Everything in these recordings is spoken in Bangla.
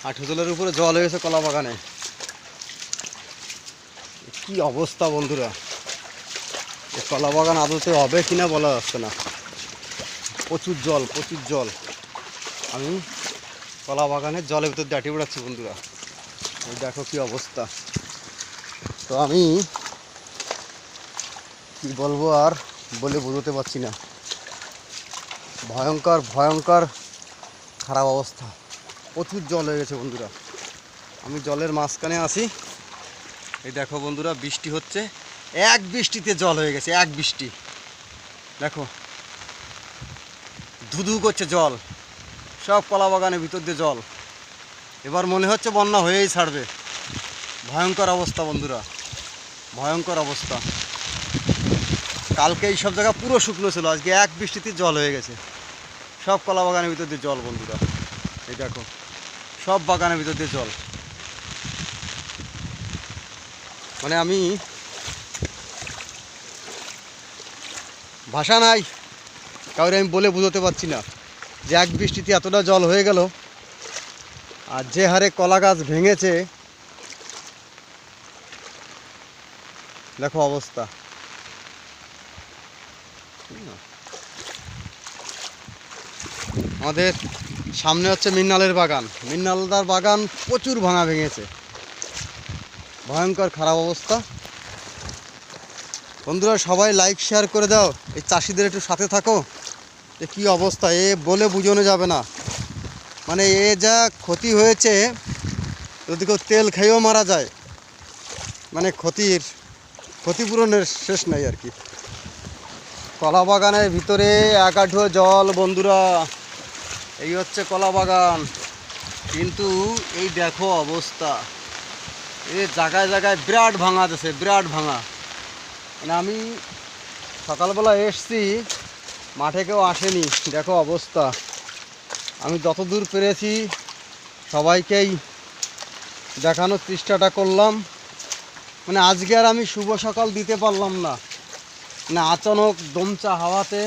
হাঁটু জলের উপরে জল হয়ে গেছে কলা বাগানে। কি অবস্থা বন্ধুরা, এই কলা বাগান আদতে হবে কিনা বলা যাচ্ছে না। প্রচুর জল, প্রচুর জল। আমি কলা বাগানের জলের ভিতর দাঁড়িয়ে বেড়াচ্ছি বন্ধুরা। এই দেখো কি অবস্থা। তো আমি কি বলবো আর বলে বোঝাতে পারছি না। ভয়ঙ্কর ভয়ঙ্কর খারাপ অবস্থা। প্রচুর জল হয়ে গেছে বন্ধুরা। আমি জলের মাঝখানে আছি। এই দেখো বন্ধুরা, বৃষ্টি হচ্ছে, এক বৃষ্টিতে জল হয়ে গেছে, এক বৃষ্টি। দেখো ধুধু করছে জল, সব কলা বাগানের ভিতর দিয়ে জল। এবার মনে হচ্ছে বন্যা হয়েই ছাড়বে। ভয়ঙ্কর অবস্থা বন্ধুরা, ভয়ঙ্কর অবস্থা। কালকে এই সব জায়গা পুরো শুকনো ছিল, আজকে এক বৃষ্টিতে জল হয়ে গেছে। সব কলা বাগানের ভিতর দিয়ে জল বন্ধুরা। এই দেখো সব বাগানের ভিতর দিয়ে জল। মানে আমি ভাষা নাই, কাউরে আমি বলে বোঝাতে পারছি না যে এক বৃষ্টিতে এতটা জল হয়ে গেল। আর যে হারে কলা গাছ ভেঙেছে দেখো অবস্থা। আমাদের সামনে হচ্ছে মিন্নালের বাগান। মিন্নালদার বাগান প্রচুর ভাঙা ভেঙেছে, ভয়ঙ্কর খারাপ অবস্থা। বন্ধুরা সবাই লাইক শেয়ার করে দাও, এই চাষিদের একটু সাথে থাকো। এ কী অবস্থা, এ বলে বোঝানো যাবে না। মানে এ যা ক্ষতি হয়েছে, যদি কেউ তেল খেয়েও মারা যায়, মানে ক্ষতিপূরণের শেষ নাই আর কি। কলা বাগানের ভিতরে এক আঁঠুয়া জল বন্ধুরা। এই হচ্ছে কলা বাগান, কিন্তু এই দেখো অবস্থা। এ জায়গায় জায়গায় বিরাট ভাঙা আছে, বিরাট ভাঙা। মানে আমি সকালবেলা এসছি, মাঠে কেউ আসেনি, দেখো অবস্থা। আমি যতদূর পেরেছি সবাইকেই দেখানোর চেষ্টাটা করলাম। মানে আজকে আর আমি শুভ সকাল দিতে পারলাম না। মানে আচানক দমচা হাওয়াতে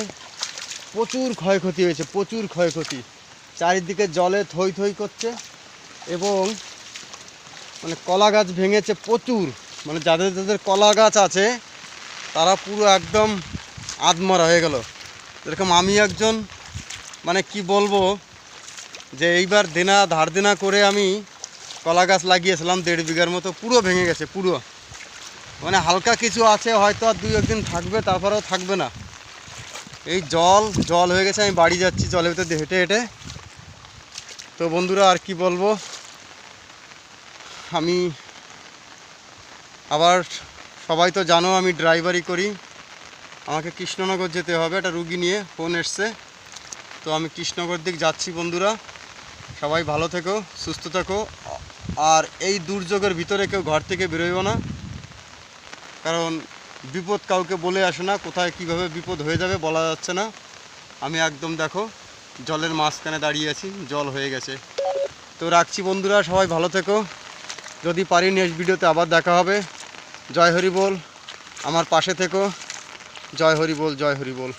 প্রচুর ক্ষয়ক্ষতি হয়েছে, প্রচুর ক্ষয়ক্ষতি। চারিদিকে জলে থই থই করছে এবং মানে কলা গাছ ভেঙেছে প্রচুর। মানে যাদের যাদের কলা গাছ আছে তারা পুরো একদম আধমরা হয়ে গেল। এরকম আমি একজন, মানে কি বলবো, যে এইবার ধার দেনা করে আমি কলা গাছ লাগিয়েছিলাম 1.5 বিঘার মতো, পুরো ভেঙে গেছে পুরো। মানে হালকা কিছু আছে, হয়তো আর 2 একদিন থাকবে, তারপরেও থাকবে না। এই জল হয়ে গেছে। আমি বাড়ি যাচ্ছি জলের ভিতরে হেঁটে হেঁটে। তো বন্ধুরা আর কি বলবো, আমি আবার, সবাই তো জানো আমি ড্রাইভারি করি। আমাকে কৃষ্ণনগর যেতে হবে, একটা রুগী নিয়ে ফোন এসছে। তো আমি কৃষ্ণনগর দিক যাচ্ছি বন্ধুরা। সবাই ভালো থেকো, সুস্থ থেকো। আর এই দুর্যোগের ভিতরে কেউ ঘর থেকে বেরোইও না, কারণ বিপদ কাউকে বলে আসে না। কোথায় কিভাবে বিপদ হয়ে যাবে বলা যাচ্ছে না। আমি একদম দেখো জলের মাঝখানে দাঁড়িয়ে আছি, জল হয়ে গেছে। তো রাখছি বন্ধুরা, সবাই ভালো থেকো। যদি পারি নেক্সট ভিডিওতে আবার দেখা হবে। জয় হরি বল, আমার পাশে থেকো। জয় হরি বল, জয় হরি বল।